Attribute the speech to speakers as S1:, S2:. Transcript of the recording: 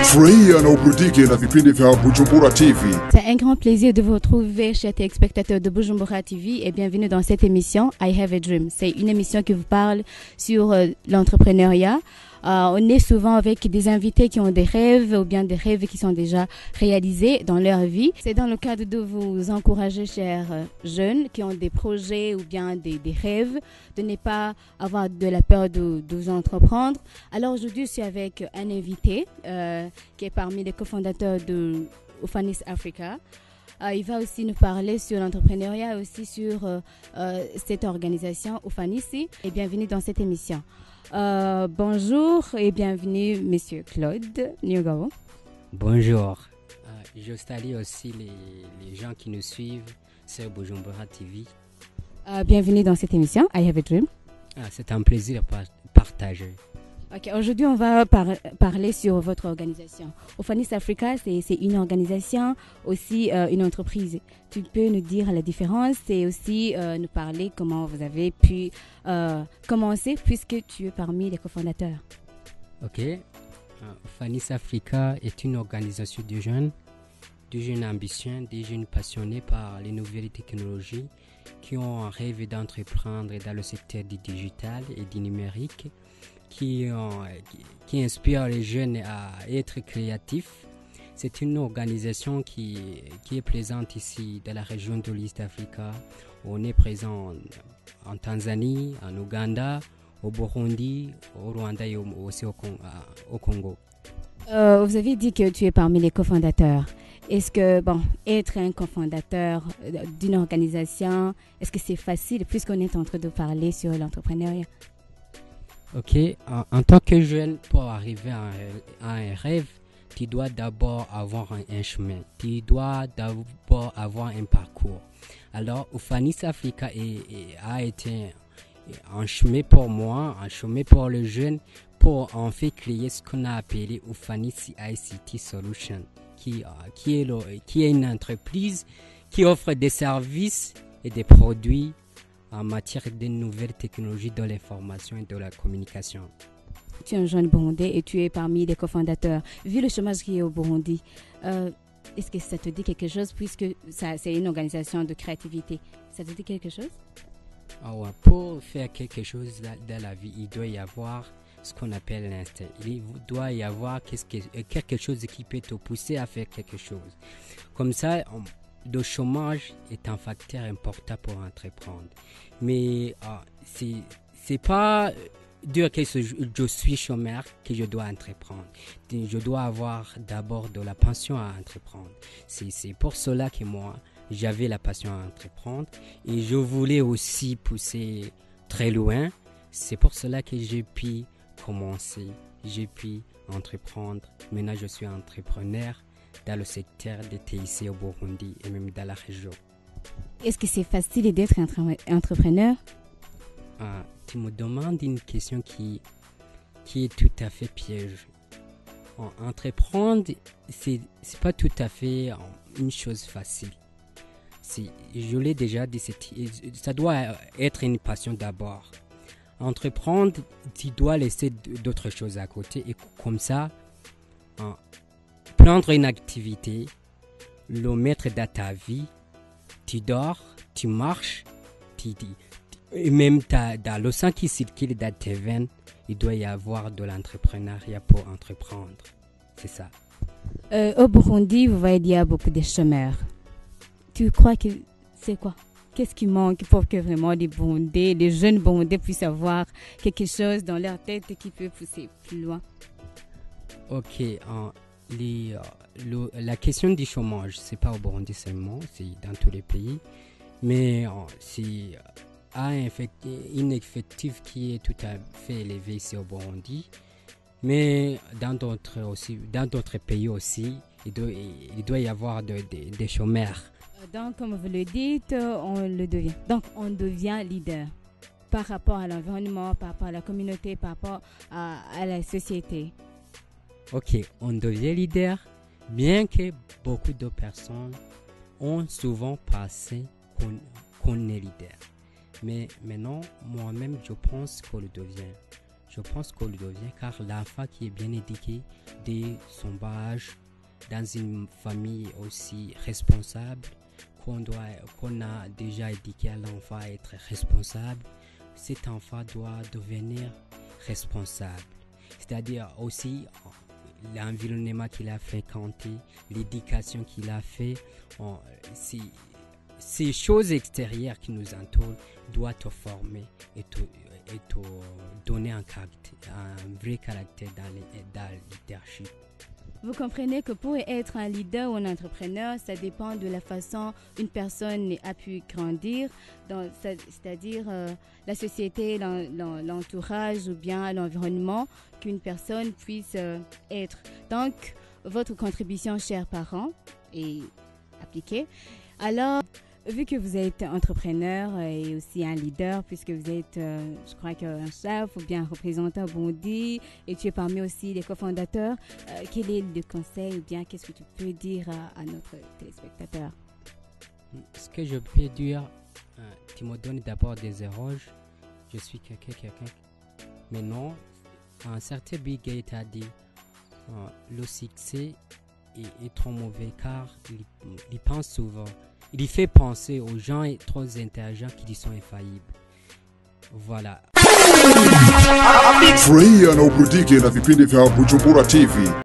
S1: Furahia na uburudike na vipindi vya Bujumbura TV.
S2: C'est un grand plaisir de vous retrouver, chers téléspectateurs de Bujumbura TV, et bienvenue dans cette émission I Have a Dream. C'est une émission qui vous parle sur l'entrepreneuriat. On est souvent avec des invités qui ont des rêves ou bien des rêves qui sont déjà réalisés dans leur vie. C'est dans le cadre de vous encourager, chers jeunes qui ont des projets ou bien des rêves, de ne pas avoir de la peur de vous entreprendre. Alors aujourd'hui, je suis avec un invité qui est parmi les cofondateurs de Ofanis Africa. Il va aussi nous parler sur l'entrepreneuriat et aussi sur cette organisation Ofanis. Et bienvenue dans cette émission. Bonjour et bienvenue, Monsieur Claude Nyogao.
S3: Bonjour. Je salue aussi les gens qui nous suivent sur Bujumbura TV.
S2: Bienvenue dans cette émission I Have a Dream.
S3: C'est un plaisir de partager.
S2: Ok, aujourd'hui on va parler sur votre organisation. Ofanis Africa, c'est une organisation, aussi une entreprise. Tu peux nous dire la différence et aussi nous parler comment vous avez pu commencer puisque tu es parmi les cofondateurs.
S3: Ok. Ofanis Africa est une organisation de jeunes ambitieux, des jeunes passionnés par les nouvelles technologies qui ont un rêve d'entreprendre dans le secteur du digital et du numérique, qui inspire les jeunes à être créatifs. C'est une organisation qui est présente ici dans la région de l'East Africa. On est présent en Tanzanie, en Ouganda, au Burundi, au Rwanda et aussi au Congo.
S2: Vous avez dit que tu es parmi les cofondateurs. Est-ce que, être un cofondateur d'une organisation, est-ce que c'est facile puisqu'on est en train de parler sur l'entrepreneuriat?
S3: Ok, en tant que jeune, pour arriver à un rêve, tu dois d'abord avoir un chemin. Tu dois d'abord avoir un parcours. Alors, Ofanis Africa a été un chemin pour moi, un chemin pour les jeunes, pour en fait créer ce qu'on a appelé Ofanis ICT Solution, qui est une entreprise qui offre des services et des produits en matière de nouvelles technologies de l'information et de la communication.
S2: Tu es un jeune Burundais et tu es parmi les cofondateurs. Vu le chômage qui est au Burundi, est-ce que ça te dit quelque chose puisque c'est une organisation de créativité? Ça te dit quelque chose?
S3: Pour faire quelque chose dans la vie, il doit y avoir ce qu'on appelle l'instinct. Il doit y avoir quelque chose qui peut te pousser à faire quelque chose. Comme ça, le chômage est un facteur important pour entreprendre. Mais c'est pas dire que je suis chômeur que je dois entreprendre. Je dois avoir d'abord de la passion à entreprendre. C'est pour cela que moi, j'avais la passion à entreprendre et je voulais aussi pousser très loin. C'est pour cela que j'ai pu commencer, j'ai pu entreprendre. Maintenant, je suis entrepreneur dans le secteur des TIC au Burundi et même dans la région.
S2: Est-ce que c'est facile d'être entrepreneur?
S3: Tu me demandes une question qui est tout à fait piège. Entreprendre, c'est pas tout à fait une chose facile. Je l'ai déjà dit, ça doit être une passion d'abord. Entreprendre, tu dois laisser d'autres choses à côté et comme ça, prendre une activité, le mettre dans ta vie, tu dors, tu marches, et même dans le sang qui circule dans tes veines, il doit y avoir de l'entrepreneuriat pour entreprendre. C'est ça.
S2: Au Burundi, vous voyez, il y a beaucoup de chômeurs. Tu crois que c'est quoi? Qu'est-ce qui manque pour que vraiment les Burundais, les jeunes Burundais puissent avoir quelque chose dans leur tête qui peut pousser plus loin? Ok,
S3: la question du chômage, c'est pas au Burundi seulement, c'est dans tous les pays, mais c'est un effectif qui est tout à fait élevé ici au Burundi, mais dans d'autres pays aussi, il doit y avoir des chômeurs.
S2: Donc, comme vous le dites, on le devient. Donc, on devient leader par rapport à l'environnement, par rapport à la communauté, par rapport à la société.
S3: Ok, on devient leader, bien que beaucoup de personnes ont souvent pensé qu'on est leader. Mais maintenant, moi-même, je pense qu'on le devient. Je pense qu'on le devient car l'enfant qui est bien éduqué dès son bas âge, dans une famille aussi responsable, qu'on a déjà éduqué à l'enfant à être responsable, cet enfant doit devenir responsable. C'est-à-dire aussi l'environnement qu'il a fréquenté, l'éducation qu'il a fait, ces choses extérieures qui nous entourent doivent te former et te donner un vrai caractère dans le leadership.
S2: Vous comprenez que pour être un leader ou un entrepreneur, ça dépend de la façon une personne a pu grandir, c'est-à-dire la société, l'entourage ou bien l'environnement qu'une personne puisse être. Donc, votre contribution, chers parents, est appliquée. Alors, vu que vous êtes entrepreneur et aussi un leader, puisque vous êtes, je crois qu'un chef ou bien un représentant Bondi, et tu es parmi aussi les cofondateurs, quel est le conseil ou bien qu'est-ce que tu peux dire à notre téléspectateur?
S3: Ce que je peux dire, tu me donnes d'abord des éloges. Je suis quelqu'un. Mais non, un certain Bill Gates a dit le succès est trop mauvais car il pense souvent. Il fait penser aux gens trop intelligents qui sont infaillibles. Voilà.
S1: Furahia na uburudike na vipindi vya Bujumbura TV.